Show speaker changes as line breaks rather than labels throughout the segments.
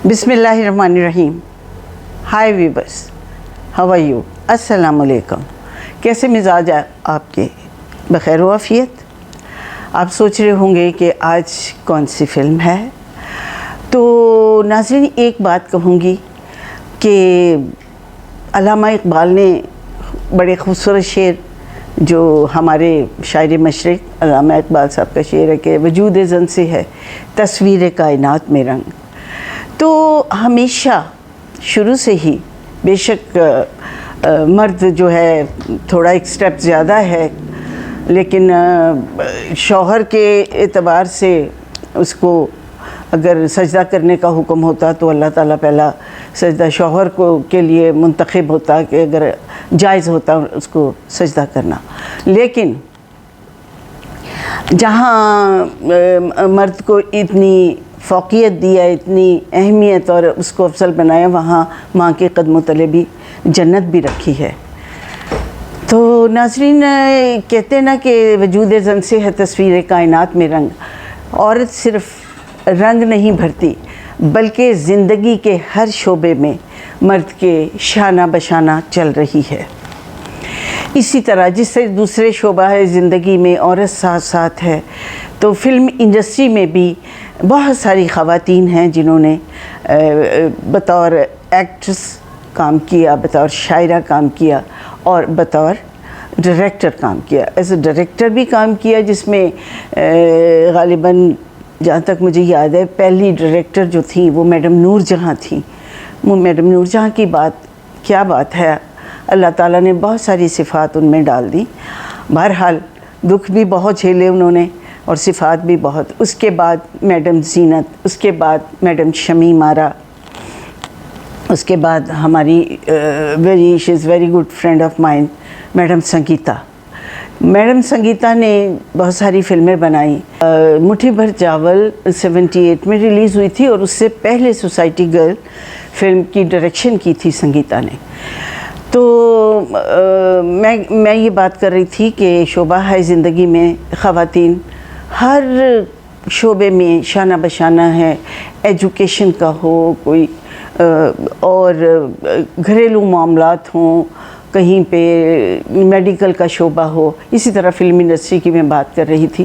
बिस्मिल्लाहिर्रहमानिर्रहीम। Hi viewers, how are you? अस्सलाम वालेकुम। कैसे मिजाज है आपके? बखैर आफियत। आप सोच रहे होंगे कि आज कौन सी फ़िल्म है। तो नाज़रीन, एक बात कहूँगी कि अल्लामा इक़बाल ने बड़े खूबसूरत शेर, जो हमारे शायर मशरिक़ अल्लामा इक़बाल साहब का शेर है कि वजूद ज़न से है तस्वीर कायनात में रंग। तो हमेशा शुरू से ही बेशक मर्द जो है थोड़ा एक स्टेप ज़्यादा है, लेकिन शौहर के एतबार से उसको अगर सजदा करने का हुक्म होता तो अल्लाह ताला पहला सजदा शौहर को के लिए मुंतखब होता कि अगर जायज़ होता उसको सजदा करना। लेकिन जहाँ मर्द को इतनी फ़ौक़ियत दिया, इतनी अहमियत और उसको अफसल बनाया, वहाँ माँ के कदमों तले भी जन्नत भी रखी है। तो नाज़रीन, कहते हैं ना कि वजूद ज़न से है तस्वीर कायनात में रंग। औरत सिर्फ़ रंग नहीं भरती बल्कि ज़िंदगी के हर शोबे में मर्द के शाना बशाना चल रही है। इसी तरह जिससे दूसरे शोबा है ज़िंदगी में औरत साथ साथ है, तो फ़िल्म इंडस्ट्री में भी बहुत सारी ख़वातीन हैं जिन्होंने बतौर एक्ट्रेस काम किया, बतौर शायरा काम किया और बतौर डायरेक्टर काम किया। एज ए डायरेक्टर भी काम किया, जिसमें ग़ालिबन जहाँ तक मुझे याद है पहली डायरेक्टर जो थी वो मैडम नूरजहाँ थी। वो मैडम नूरजहाँ की बात क्या बात है, अल्लाह ताला ने बहुत सारी सिफ़ात उनमें डाल दी। बहरहाल दुख भी बहुत झेले उन्होंने और सिफ़ात भी बहुत। उसके बाद मैडम ज़ीनत, उसके बाद मैडम शमी मारा, उसके बाद हमारी she is very good friend of mine madam Sangeeta. Madam Sangeeta ने बहुत सारी फ़िल्में बनाई। मुट्ठी भर चावल 78 में रिलीज़ हुई थी और उससे पहले सोसाइटी गर्ल फ़िल्म की डायरेक्शन की थी संगीता ने। तो मैं ये बात कर रही थी कि शोबा है ज़िंदगी में ख़वातीन हर शोबे में शाना बशाना है। एजुकेशन का हो कोई और घरेलू मामलात हों, कहीं पे मेडिकल का शोबा हो, इसी तरह फ़िल्म इंडस्ट्री की मैं बात कर रही थी।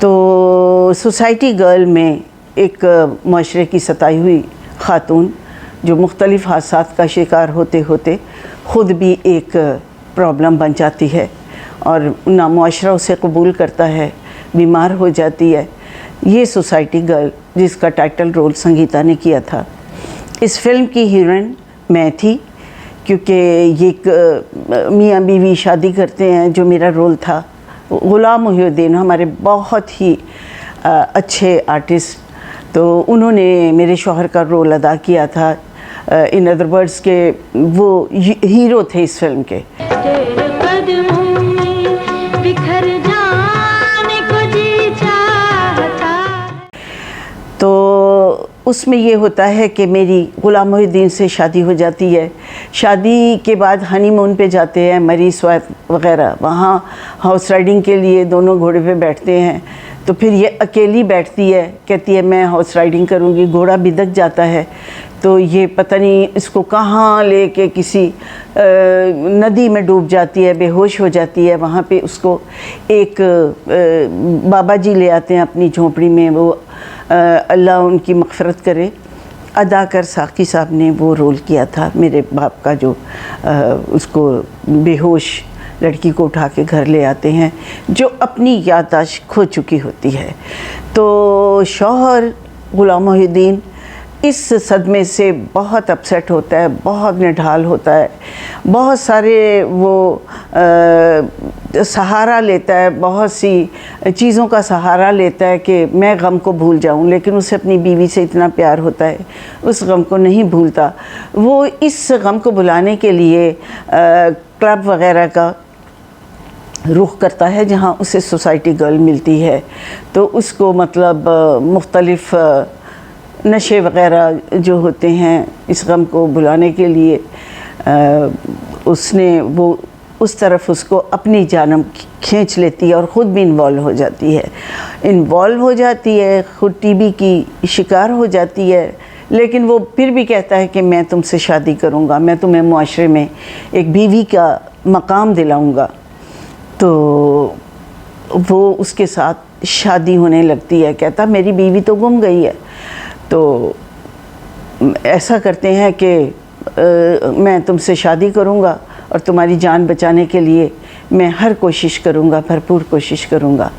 तो सोसाइटी गर्ल में एक माशरे की सताई हुई ख़ातून जो मुख्तलिफ़ हादसात का शिकार होते होते ख़ुद भी एक प्रॉब्लम बन जाती है और ना मुआशरा उसे कबूल करता है, बीमार हो जाती है। ये सोसाइटी गर्ल जिसका टाइटल रोल संगीता ने किया था। इस फिल्म की हीरोइन मैं थी, क्योंकि ये एक मियाँ बीवी शादी करते हैं। जो मेरा रोल था, ग़ुलाम मोहिउद्दीन हमारे बहुत ही अच्छे आर्टिस्ट, तो उन्होंने मेरे शौहर का रोल अदा किया था। इन अदर वर्ड्स के वो हीरो थे इस फिल्म के। तो उसमें ये होता है कि मेरी ग़ुलाम मोहिउद्दीन से शादी हो जाती है। शादी के बाद हनीमून पे जाते हैं, मरी स्वात वग़ैरह, वहाँ हॉर्स राइडिंग के लिए दोनों घोड़े पे बैठते हैं। तो फिर ये अकेली बैठती है, कहती है मैं हॉर्स राइडिंग करूँगी। घोड़ा बिदक जाता है तो ये पता नहीं इसको कहाँ लेके किसी नदी में डूब जाती है, बेहोश हो जाती है। वहाँ पे उसको एक बाबा जी ले आते हैं अपनी झोंपड़ी में। वो अल्लाह उनकी मग़फ़िरत करे, अदाकार साक़ी साहब ने वो रोल किया था मेरे बाप का, जो उसको बेहोश लड़की को उठा के घर ले आते हैं जो अपनी याददाश्त खो चुकी होती है। तो शौहर ग़ुलाम मोहिउद्दीन इस सदमे से बहुत अपसेट होता है, बहुत निढाल होता है, बहुत सारे वो सहारा लेता है, बहुत सी चीज़ों का सहारा लेता है कि मैं गम को भूल जाऊं, लेकिन उसे अपनी बीवी से इतना प्यार होता है उस गम को नहीं भूलता। वो इस गम को भुलाने के लिए क्लब वग़ैरह का रुख करता है जहाँ उसे सोसाइटी गर्ल मिलती है। तो उसको मतलब मुख्तलिफ़ नशे वग़ैरह जो होते हैं इस गम को भुलाने के लिए उसने वो उस तरफ उसको अपनी जानब खींच लेती है और ख़ुद भी इन्वॉल्व हो जाती है, ख़ुद टीबी की शिकार हो जाती है। लेकिन वो फिर भी कहता है कि मैं तुमसे शादी करूँगा, मैं तुम्हें मुआशरे में एक बीवी का मकाम दिलाऊँगा। तो वो उसके साथ शादी होने लगती है। कहता मेरी बीवी तो गुम गई है, तो ऐसा करते हैं कि मैं तुमसे शादी करूँगा और तुम्हारी जान बचाने के लिए मैं हर कोशिश करूँगा, भरपूर कोशिश करूँगा।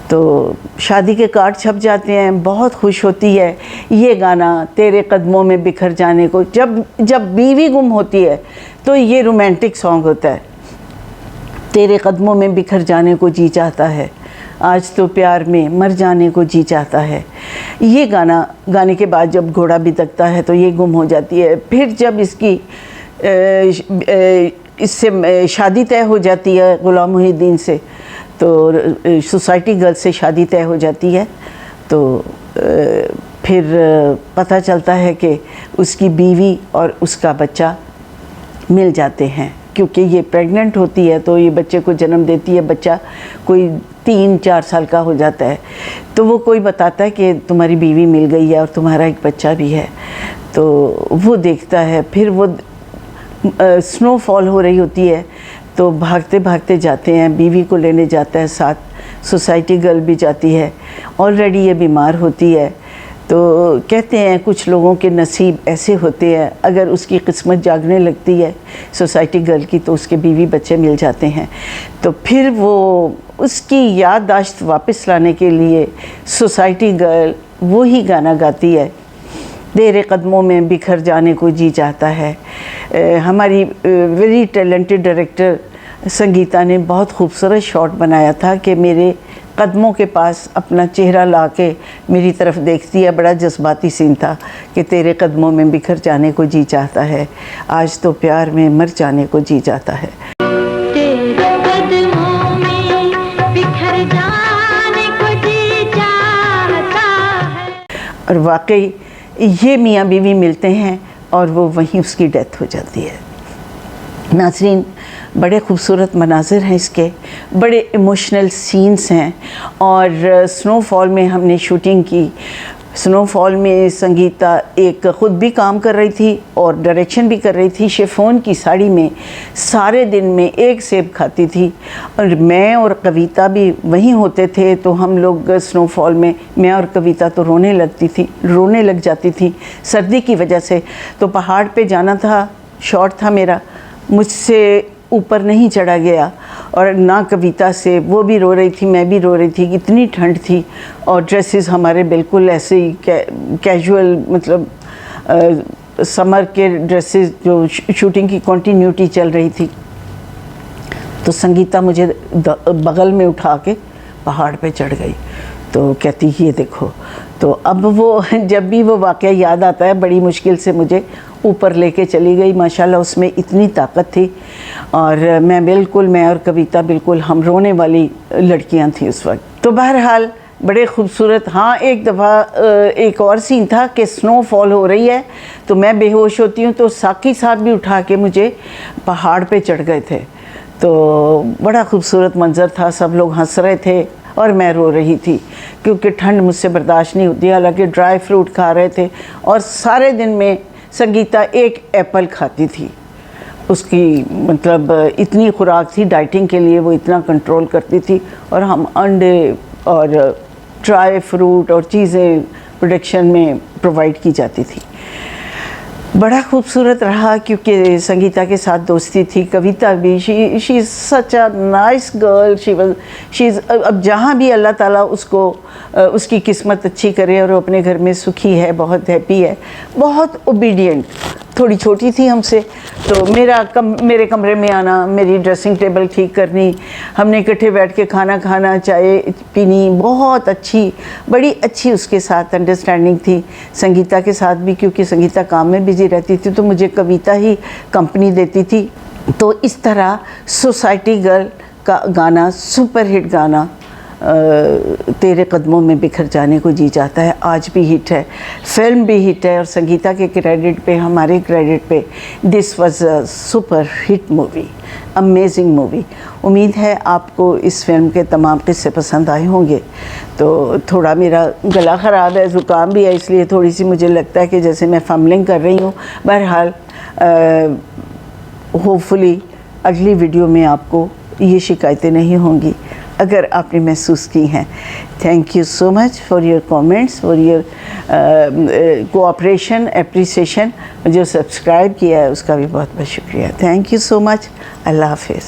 तो शादी के कार्ड छप जाते हैं, बहुत खुश होती है। ये गाना तेरे कदमों में बिखर जाने को, जब बीवी गुम होती है तो ये रोमांटिक सॉन्ग होता है। तेरे कदमों में बिखर जाने को जी चाहता है, आज तो प्यार में मर जाने को जी चाहता है। ये गाना गाने के बाद जब घोड़ा भी तकता है तो ये गुम हो जाती है। फिर जब इसकी इससे शादी तय हो जाती है ग़ुलाम मुहिउद्दीन से, तो सोसाइटी गर्ल से शादी तय हो जाती है। तो फिर पता चलता है कि उसकी बीवी और उसका बच्चा मिल जाते हैं, क्योंकि ये प्रेग्नेंट होती है तो ये बच्चे को जन्म देती है। बच्चा कोई 3-4 साल का हो जाता है, तो वो कोई बताता है कि तुम्हारी बीवी मिल गई है और तुम्हारा एक बच्चा भी है। तो वो देखता है, फिर वो स्नोफॉल हो रही होती है तो भागते भागते जाते हैं, बीवी को लेने जाता है साथ, सोसाइटी गर्ल भी जाती है। ऑलरेडी ये बीमार होती है, तो कहते हैं कुछ लोगों के नसीब ऐसे होते हैं, अगर उसकी किस्मत जागने लगती है सोसाइटी गर्ल की तो उसके बीवी बच्चे मिल जाते हैं। तो फिर वो उसकी याददाश्त वापस लाने के लिए सोसाइटी गर्ल वो ही गाना गाती है, तेरे कदमों में बिखर जाने को जी चाहता है। हमारी वेरी टैलेंटेड डायरेक्टर संगीता ने बहुत खूबसूरत शॉट बनाया था कि मेरे कदमों के पास अपना चेहरा ला के मेरी तरफ देखती है। बड़ा जज्बाती सीन था कि तेरे कदमों में बिखर जाने को जी चाहता है, आज तो प्यार में मर जाने को जी चाहता है।
तेरे कदमों में बिखर जाने को जी चाहता है।
और वाकई ये मियाँ बीवी मिलते हैं और वो वहीं उसकी डेथ हो जाती है। नाज़रीन, बड़े खूबसूरत मनाज़िर हैं इसके, बड़े इमोशनल सीन्स हैं। और स्नोफॉल में हमने शूटिंग की। स्नोफॉल में संगीता एक ख़ुद भी काम कर रही थी और डायरेक्शन भी कर रही थी। शिफॉन की साड़ी में सारे दिन में एक सेब खाती थी, और मैं और कविता भी वहीं होते थे। तो हम लोग स्नोफॉल में, मैं और कविता तो रोने लग जाती थी सर्दी की वजह से। तो पहाड़ पे जाना था, शॉट था मेरा, मुझसे ऊपर नहीं चढ़ा गया और ना कविता से, वो भी रो रही थी, मैं भी रो रही थी, इतनी ठंड थी। और ड्रेसेस हमारे बिल्कुल ऐसे ही कैजुअल, मतलब समर के ड्रेसेस, जो शूटिंग की कंटिन्यूटी चल रही थी। तो संगीता मुझे बगल में उठा के पहाड़ पे चढ़ गई। तो कहती ये देखो। तो अब वो जब भी वो वाक़या याद आता है, बड़ी मुश्किल से मुझे ऊपर लेके चली गई। माशाल्लाह उसमें इतनी ताकत थी। और मैं और कविता बिल्कुल हम रोने वाली लड़कियां थी उस वक्त। तो बहरहाल बड़े खूबसूरत। हाँ, एक दफ़ा एक और सीन था कि स्नोफॉल हो रही है तो मैं बेहोश होती हूँ, तो साकी साहब भी उठा के मुझे पहाड़ पे चढ़ गए थे। तो बड़ा खूबसूरत मंज़र था, सब लोग हंस रहे थे और मैं रो रही थी क्योंकि ठंड मुझसे बर्दाश्त नहीं होती। हालांकि ड्राई फ्रूट खा रहे थे और सारे दिन में संगीता एक एप्पल खाती थी। उसकी मतलब इतनी खुराक थी डाइटिंग के लिए, वो इतना कंट्रोल करती थी। और हम अंडे और ड्राई फ्रूट और चीज़ें प्रोडक्शन में प्रोवाइड की जाती थी। बड़ा खूबसूरत रहा क्योंकि संगीता के साथ दोस्ती थी। कविता भी, she is such a nice girl, she is. अब जहाँ भी अल्लाह ताला उसको उसकी किस्मत अच्छी करे और वो अपने घर में सुखी है, बहुत हैप्पी है, बहुत ओबीडियंट। थोड़ी छोटी थी हमसे, तो मेरे कमरे में आना, मेरी ड्रेसिंग टेबल ठीक करनी, हमने इकट्ठे बैठ के खाना खाना, चाय पीनी, बहुत अच्छी, बड़ी अच्छी उसके साथ अंडरस्टैंडिंग थी। संगीता के साथ भी, क्योंकि संगीता काम में बिजी रहती थी तो मुझे कविता ही कंपनी देती थी। तो इस तरह सोसाइटी गर्ल का गाना, सुपर हिट गाना, तेरे कदमों में बिखर जाने को जी जाता है आज भी हिट है, फिल्म भी हिट है, और संगीता के क्रेडिट पे, हमारे क्रेडिट पे, this was a super hit movie, amazing movie. उम्मीद है आपको इस फिल्म के तमाम किस्से पसंद आए होंगे। तो थोड़ा मेरा गला ख़राब है, ज़ुकाम भी है, इसलिए थोड़ी सी मुझे लगता है कि जैसे मैं फम्बलिंग कर रही हूँ। बहरहाल होपफुली अगली वीडियो में आपको ये शिकायतें नहीं होंगी अगर आपने महसूस की हैं। Thank you so much for your comments, for your cooperation, appreciation. जो सब्सक्राइब किया है उसका भी बहुत बहुत शुक्रिया। Thank you so much. अल्लाह हाफिज़।